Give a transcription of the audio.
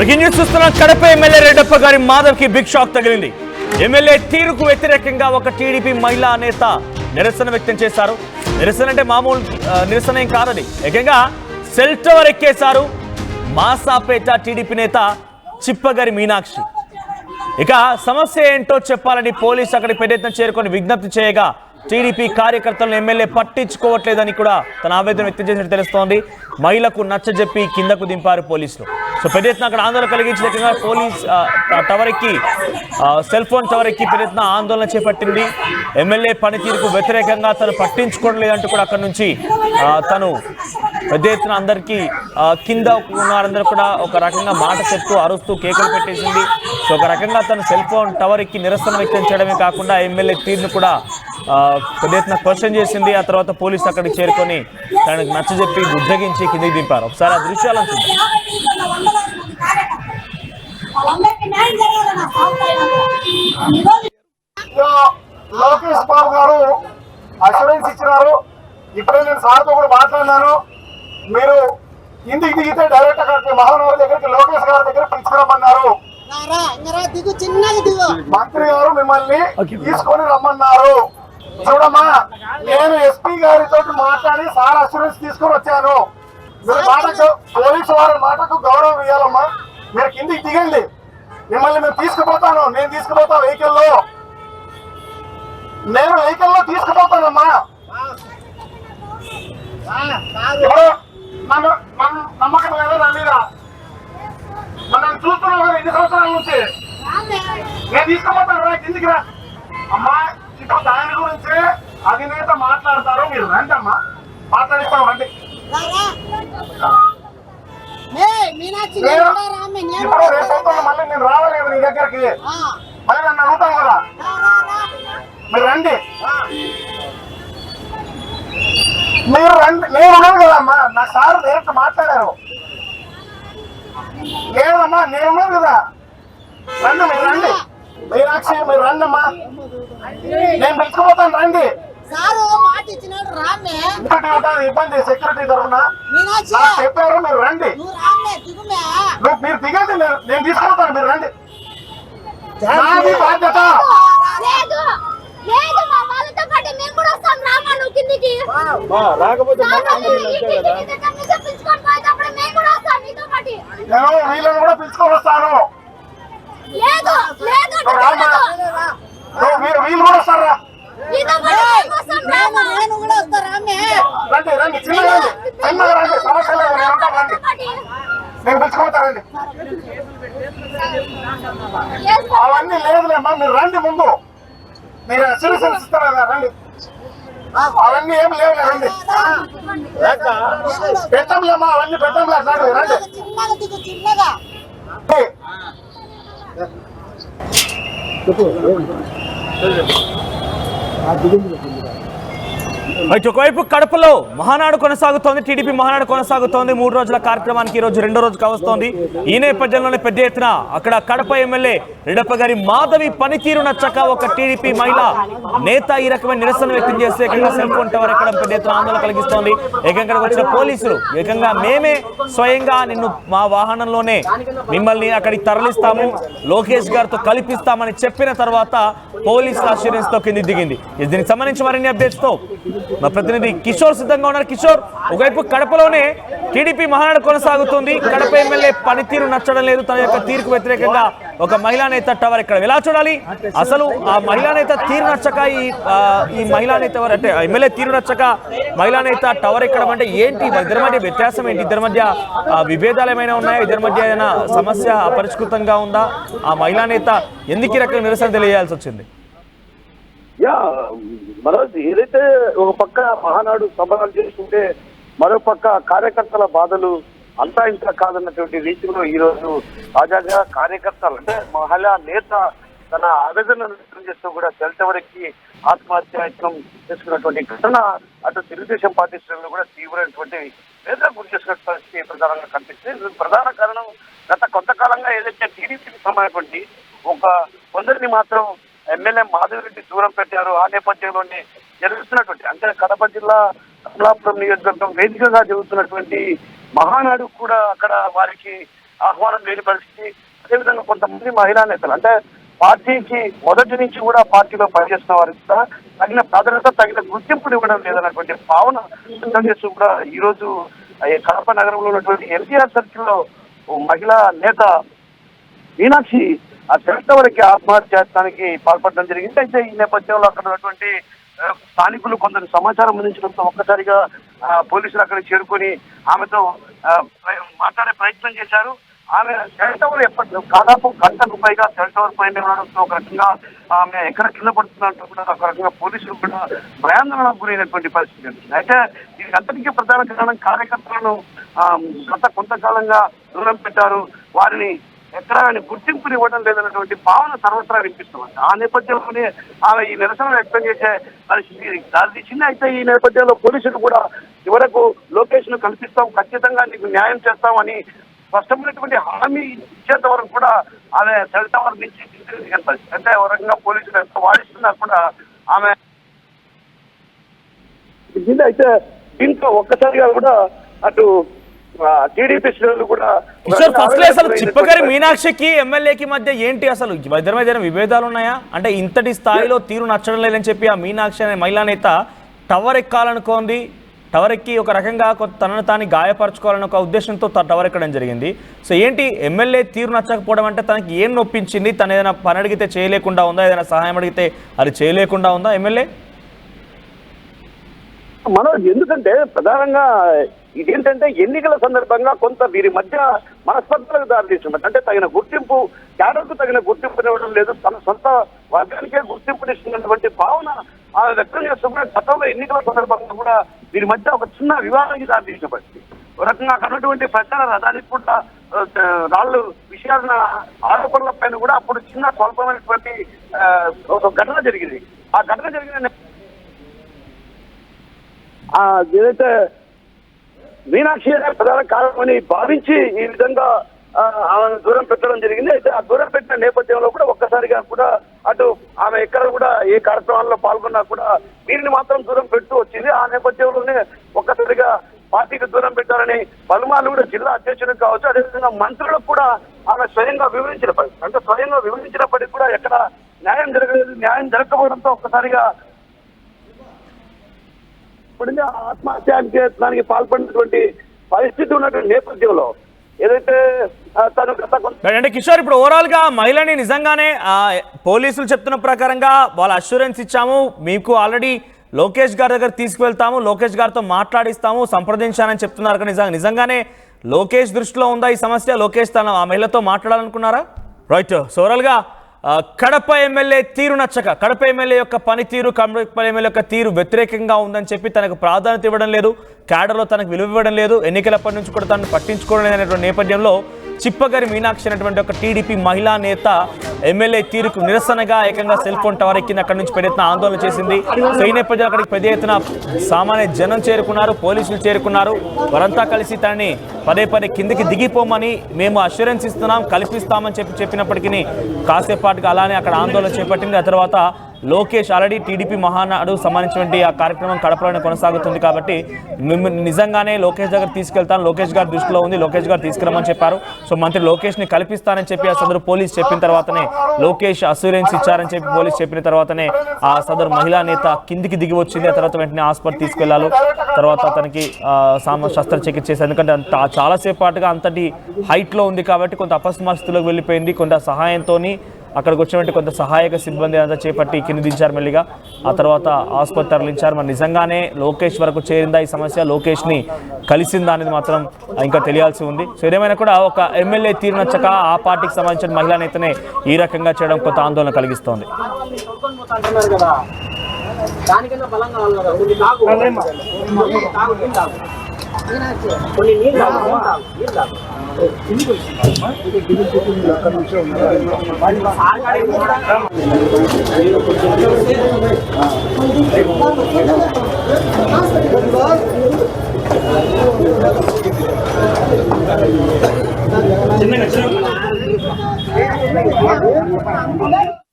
Breaking news చూస్తున్న Kadapa MLA Reddappa గారి మాధవ్ కి బిగ్ షాక్ తగిలింది. ఎమ్మెల్యే తీరుకు వ్యతిరేకంగా ఒక టీడీపీ మహిళా నేత నిరసన వ్యక్తం చేశారు. నిరసన అంటే మామూలు నిరసన ఏం కాదని ఏకంగా సెల్ టవర్ ఎక్కేశారు మాసాపేట టీడీపీ నేత చిప్పగారి మీనాక్షి. ఇక సమస్య ఏంటో చెప్పాలని పోలీసు అక్కడికి పెద్ద ఎత్తున చేరుకొని విజ్ఞప్తి చేయగా టీడీపీ కార్యకర్తలను ఎమ్మెల్యే పట్టించుకోవట్లేదని కూడా తన ఆవేదన వ్యక్తం చేసినట్టు తెలుస్తోంది. మహిళకు నచ్చజెప్పి కిందకు దింపారు పోలీసులు. సో పెద్ద ఎత్తున అక్కడ ఆందోళన కలిగించిన పోలీస్ టవర్ ఎక్కి సెల్ ఫోన్ టవర్ ఎక్కి పెద్ద ఎత్తున ఆందోళన చేపట్టింది. ఎమ్మెల్యే పనితీరుకు వ్యతిరేకంగా తను పట్టించుకోవడం లేదంటూ కూడా అక్కడ నుంచి తను పెద్ద ఎత్తున అందరికీ కింద ఉన్నారందరూ కూడా ఒక రకంగా మాట చెప్తూ అరుస్తూ కేకలు పెట్టేసింది. సో ఒక రకంగా తను సెల్ ఫోన్ టవర్ ఎక్కి నిరసన వ్యక్తం చేయడమే కాకుండా ఎమ్మెల్యే తీరును కూడా పెద్ద ఎత్తున క్వశ్చన్ చేసింది. ఆ తర్వాత పోలీసు అక్కడికి చేరుకొని తనకు నచ్చజెప్పి బుజ్జగించి కిందికి దింపారు. ఒకసారి ఆ దృశ్యాలను చూద్దాం. లోకేష్ బాబు గారు అష్యూరెన్స్ ఇచ్చినారు. ఇప్పుడే నేను సార్తో కూడా మాట్లాడినాను. మీరు ఇంటికి దిగితే డైరెక్ట్ అక్కడికి మహానగర్ దగ్గరికి లోకేష్ గారి దగ్గర పిలుచుకురమ్మన్నారు. మంత్రి గారు మిమ్మల్ని తీసుకొని రమ్మన్నారు. చూడమ్మా, నేను ఎస్పీ గారితో మాట్లాడి సార్ అష్యూరెన్స్ తీసుకొని వచ్చాను. మీరు మాటకు పోలీసు వారి మాటకు గౌరవం ఇవ్వాలమ్మా. మీరు కిందికి దిగండి, మిమ్మల్ని మేము తీసుకుపోతాను. నేను తీసుకుపోతా వెహికల్లో, నేను వెహికల్లో తీసుకుపోతానమ్మా. నమ్మకం లేదా నా మీద? మనం చూస్తున్నాం కదా 2 సంవత్సరాల నుంచి. నేను తీసుకుపోతాను రా, కిందికి రా అమ్మా. ఇప్పుడు దాని గురించి అధినేత మాట్లాడతారు. మీరు రండి అమ్మా, మాట్లాడిస్తాం రండి. ఇప్పుడు రేపు మళ్ళీ నేను రావలేదు నీ దగ్గరికి, మళ్ళీ నన్ను అడుగుతాం కదా. మీరు రండి, మీరు రండి. నేను ఉన్నాను కదమ్మా, నా సార్ డైరెక్ట్ మాట్లాడారు. లేదమ్మా, నేను ఉన్నాను కదా. రండి, మీరు రండి. మీనాక్షి, మీరు రండి అమ్మా, నేను పిలుచుకుపోతాను. రండి. ఇబ్బంది సెక్యూరిటీ తరఫున చెప్పారు. మీరు రండి, మీరు దిగండి, నేను తీసుకుపోతాను. మీరు రండి, నాది బాధ్యత. వీళ్ళని కూడా పిలుచుకొని వస్తాను. మీరు వీళ్ళు కూడా వస్తారా? రండి రండి, చిన్నగా రండి, చిన్నగా రండి, సమస్య లేదు. నేను ఉంటాను, రండి, నేను పిలుచుకుంటానండి. అవన్నీ లేదులేమ్మా, మీరు రండి. ముందు మీరు అసలు ఇస్తారా? రండి, అవన్నీ ఏం లేవు. రండి, పెట్టంలేమ్మా, అవన్నీ పెట్టంలే. రండి. ఒకవైపు కడపలో మహానాడు కొనసాగుతోంది, టీడీపీ మహానాడు కొనసాగుతోంది. 3 రోజుల కార్యక్రమానికి ఈ రోజు 2వ రోజు కావస్తోంది. ఈ నేపథ్యంలోనే పెద్ద ఎత్తున అక్కడ కడప ఎమ్మెల్యే రెడ్డప్ప గారి మాధవి పనితీరు నచ్చక ఒక టీడీపీ మహిళా నేత ఈ రకమైన నిరసన వ్యక్తం చేస్తే ఏకంగా సెల్ ఫోన్ టవర్ ఎక్కడం పెద్ద ఎత్తున ఆందోళన కలిగిస్తోంది. ఏకంగా వచ్చిన పోలీసులు ఏకంగా మేమే స్వయంగా నిన్ను మా వాహనంలోనే మిమ్మల్ని అక్కడికి తరలిస్తాము, లోకేష్ గారితో కల్పిస్తామని చెప్పిన తర్వాత పోలీసుల అష్యూరెన్స్ తో కింది దిగింది. దీనికి సంబంధించి మరిన్ని అప్డేట్స్ తో మా ప్రతినిధి కిషోర్ సిద్ధంగా ఉన్నారు. కిషోర్, ఒకవైపు కడపలోనే టీడీపీ మహానాడు కొనసాగుతుంది. కడప ఎమ్మెల్యే పనితీరు నచ్చడం లేదు, తన యొక్క తీరుకు వ్యతిరేకంగా ఒక మహిళా నేత టవర్ ఎక్కడ ఎలా చూడాలి? అసలు ఆ మహిళా నేత తీరు నచ్చక ఈ మహిళా నేత అంటే ఎమ్మెల్యే తీరు నచ్చక మహిళా నేత టవర్ ఎక్కడం అంటే ఏంటి? ఇద్దరి మధ్య వ్యత్యాసం ఏంటి? ఇద్దరి మధ్య విభేదాలు ఏమైనా ఉన్నాయా? ఇద్దరి మధ్య ఏదైనా సమస్య అపరిష్కృతంగా ఉందా? ఆ మహిళా నేత ఎందుకు ఈ రకంగా నిరసన తెలియాల్సి వచ్చింది? మనోజ్, ఏదైతే ఒక పక్క మహానాడు సంబరాలు చేసుకుంటే మరో పక్క కార్యకర్తల బాధలు అంతా ఇంకా కాదన్నటువంటి రీతిలో ఈ రోజు తాజాగా కార్యకర్తలు అంటే మహిళా నేత తన ఆవేదనను వ్యక్తం చేస్తూ కూడా సెల్ టవర్ ఎక్కి ఆత్మహత్యాయత్నం చేసుకున్నటువంటి ఘటన అటు తెలుగుదేశం పార్టీ శ్రేణులు కూడా తీవ్రమైనటువంటి వేదన గురి చేసినటువంటి పరిస్థితి ప్రధానంగా కనిపిస్తుంది. ప్రధాన కారణం గత కొంతకాలంగా ఏదైతే టీడీపీకి సంబంధించినటువంటి కొందరిని మాత్రం ఎమ్మెల్యే మాధవిరెడ్డి దూరం పెట్టారు. ఆ నేపథ్యంలోనే జరుగుతున్నటువంటి అంటే కడప జిల్లా కమలాపురం నియోజకవర్గం వేదికగా జరుగుతున్నటువంటి మహానాడు కూడా అక్కడ వారికి ఆహ్వానం లేని పరిస్థితి. అదేవిధంగా కొంతమంది మహిళా నేతలు అంటే పార్టీకి మొదటి నుంచి కూడా పార్టీలో పనిచేస్తున్న వారికి కూడా తగిన ప్రాధాన్యత తగిన గుర్తింపులు ఇవ్వడం లేదన్నటువంటి భావన వ్యక్తం చేస్తూ కూడా ఈ రోజు కడప నగరంలో ఉన్నటువంటి ఎన్టీఆర్ సర్కిల్ లో మహిళా నేత మీనాక్షి ఆ వరకు ఆత్మహత్యానికి పాల్పడడం జరిగింది. అయితే ఈ నేపథ్యంలో అక్కడ ఉన్నటువంటి స్థానికులు కొందరు సమాచారం అందించడంతో ఒక్కసారిగా పోలీసులు అక్కడ చేరుకొని ఆమెతో మాట్లాడే ప్రయత్నం చేశారు. ఆమె సెల్ టవర్ దాదాపు గంటకు పైగా సెల్ టవర్ పైన ఉండడంతో ఒక రకంగా ఆమె ఎక్కడ కింద పడుతున్నట్టు కూడా ఒక రకంగా పోలీసులు కూడా భయాందోళనకు గురైనటువంటి పరిస్థితి. అయితే దీనికి అంతటికీ ప్రధాన కారణం కార్యకర్తలను గత కొంతకాలంగా దూరం పెట్టారు, వారిని ఎక్కడ గుర్తింపుని ఇవ్వడం లేదన్నటువంటి భావన సర్వత్రా వినిపిస్తుంది. ఆ నేపథ్యంలోనే ఆమె ఈ నిరసన వ్యక్తం చేసే పరిస్థితి దారితీసింది. అయితే ఈ నేపథ్యంలో పోలీసులు కూడా చివరకు లోకేష్ ను కల్పిస్తాం, ఖచ్చితంగా నీకు న్యాయం చేస్తామని స్పష్టమైనటువంటి హామీ ఇచ్చేంత వరకు కూడా ఆమె సెల్ టవర్ నుంచి పరిస్థితి. అంటే ఒక రకంగా పోలీసులు ఎంత వాడిస్తున్నా కూడా ఆమె అయితే దీంట్లో ఒక్కసారిగా కూడా అటు టీడీపీ శ్రేణులు కూడా ఫస్ట్ అసలు చిప్పకరి మీనాక్షికి ఎమ్మెల్యేకి మధ్య ఏంటి అసలు ఇద్దరి మధ్య విభేదాలు ఉన్నాయా? అంటే ఇంతటి స్థాయిలో తీరు నచ్చడం లేదని చెప్పి ఆ మీనాక్షి అనే మహిళా నేత టవర్ ఎక్కాలనుకోండి, టవర్ ఎక్కి ఒక రకంగా తనను తాను గాయపరచుకోవాలని ఒక ఉద్దేశంతో టవర్ ఎక్కడం జరిగింది. సో ఏంటి ఎమ్మెల్యే తీరు నచ్చకపోవడం అంటే తనకి ఏం నొప్పించింది? తను ఏదైనా పని అడిగితే చేయలేకుండా ఉందా? ఏదైనా సహాయం అడిగితే అది చేయలేకుండా ఉందా ఎమ్మెల్యే? మనం ఎందుకంటే ప్రధానంగా ఇదేంటంటే ఎన్నికల సందర్భంగా కొంత వీరి మధ్య మనస్పర్ధలకు దారితీస్తుంది. అంటే తగిన గుర్తింపు క్యాడర్కు తగిన గుర్తింపు ఇవ్వడం లేదు, తన సొంత వర్గానికే గుర్తింపునిస్తున్నటువంటి భావన ఆమె వ్యక్తం చేస్తున్న గతంలో ఎన్నికల సందర్భంగా కూడా వీరి మధ్య ఒక చిన్న వివాదానికి దారితీసిన పరిస్థితి. ఒక రకంగా అక్కడ ఉన్నటువంటి ప్రచార రథానికి కూడా రాళ్ళు విషయాల ఆరోపణల పైన కూడా అప్పుడు చిన్న స్వల్పమైనటువంటి ఒక ఘటన జరిగింది. ఆ ఘటన జరిగిన ఏదైతే మీనాక్షి ప్రధాన కారణమని భావించి ఈ విధంగా ఆమెను దూరం పెట్టడం జరిగింది. అయితే ఆ దూరం పెట్టిన నేపథ్యంలో కూడా ఒక్కసారిగా కూడా అటు ఆమె ఎక్కడ కూడా ఏ కార్యక్రమాల్లో పాల్గొన్నా కూడా వీరిని మాత్రం దూరం పెడుతూ వచ్చింది. ఆ నేపథ్యంలోనే ఒక్కసారిగా పార్టీకి దూరం పెట్టారని పలుమార్లు కూడా జిల్లా అధ్యక్షుడు కావచ్చు, అదేవిధంగా మంత్రులకు కూడా ఆమె స్వయంగా వివరించిన పరిస్థితి. అంటే స్వయంగా వివరించినప్పటికీ కూడా ఎక్కడ న్యాయం జరగలేదు. న్యాయం జరగకపోవడంతో ఒక్కసారిగా ఆత్మహత్యానికి పాల్పడినటువంటి పరిస్థితి ఉన్నటువంటి నేపథ్యంలో ఏదైతే తను అంటే కిషోర్ ఇప్పుడు ఓవరాల్ గా మహిళని నిజంగానే పోలీసులు చెప్తున్న ప్రకారంగా వాళ్ళ అష్యూరెన్స్ ఇచ్చాము, మీకు ఆల్రెడీ లోకేష్ గారి దగ్గర తీసుకువెళ్తాము, లోకేష్ గారితో మాట్లాడిస్తాము, సంప్రదించానని చెప్తున్నారు. కానీ నిజంగానే లోకేష్ దృష్టిలో ఉందా ఈ సమస్య? లోకేష్ తన ఆ మహిళతో మాట్లాడాలనుకున్నారా? రైట్. సో ఓవరాల్ గా కడప ఎమ్మెల్యే తీరు నచ్చక, కడప ఎమ్మెల్యే యొక్క పనితీరు, కడప ఎమ్మెల్యే యొక్క తీరు వ్యతిరేకంగా ఉందని చెప్పి తనకు ప్రాధాన్యత ఇవ్వడం లేదు, క్యాడర్లో తనకు విలువ ఇవ్వడం లేదు, ఎన్నికలప్పటి నుంచి కూడా తనను పట్టించుకోవడం లేదనేటువంటి నేపథ్యంలో చిప్పగరి మీనాక్షి అనేటువంటి ఒక టీడీపీ మహిళా నేత ఎమ్మెల్యే తీరుకు నిరసనగా ఏకంగా సెల్ ఫోన్ టవర్ ఎక్కింది, అక్కడి నుంచి పెద్ద ఎత్తున ఆందోళన చేసింది. సో ఈ నేపథ్యంలో అక్కడికి పెద్ద ఎత్తున సామాన్య జనం చేరుకున్నారు, పోలీసులు చేరుకున్నారు. వారంతా కలిసి తనని పదే కిందికి దిగిపోమని మేము అష్యూరెన్స్ ఇస్తున్నాం, కల్పిస్తామని చెప్పినప్పటికీ కాసేపాటుగా అలానే అక్కడ ఆందోళన చేపట్టింది. ఆ తర్వాత లోకేష్ ఆల్రెడీ టీడీపీ మహానాడు సంబంధించినటువంటి ఆ కార్యక్రమం కడపలోనే కొనసాగుతుంది కాబట్టి మేము నిజంగానే లోకేష్ దగ్గర తీసుకెళ్తాను, లోకేష్ గారి దృష్టిలో ఉంది, లోకేష్ గారు తీసుకురమ్మని చెప్పారు. సో మంత్రి లోకేష్ని కల్పిస్తానని చెప్పి ఆ సదరు పోలీస్ చెప్పిన తర్వాతనే లోకేష్ అష్యూరెన్స్ ఇచ్చారని చెప్పి పోలీస్ చెప్పిన తర్వాతనే ఆ సదరు మహిళా నేత కిందికి దిగి వచ్చింది. ఆ తర్వాత వెంటనే హాస్పిటల్ తీసుకెళ్లారు. తర్వాత తనకి శస్త్రచికిత్స చేశారు. ఎందుకంటే చాలాసేపు పాటుగా అంతటి హైట్లో ఉంది కాబట్టి కొంత అపస్మారస్థితిలోకి వెళ్ళిపోయింది. కొంత సహాయంతో అక్కడికి వచ్చినటువంటి కొంత సహాయక సిబ్బంది అంతా చేపట్టి కింది దించారు మెల్లిగా. ఆ తర్వాత ఆసుపత్రి తరలించారు. మరి నిజంగానే లోకేష్ వరకు చేరిందా ఈ సమస్య, లోకేష్ని కలిసిందా అనేది మాత్రం ఇంకా తెలియాల్సి ఉంది. సో ఏదేమైనా కూడా ఒక ఎమ్మెల్యే తీరు నచ్చక ఆ పార్టీకి సంబంధించిన మహిళా నేతనే ఈ రకంగా చేయడం కొంత ఆందోళన కలిగిస్తోంది. కొన్ని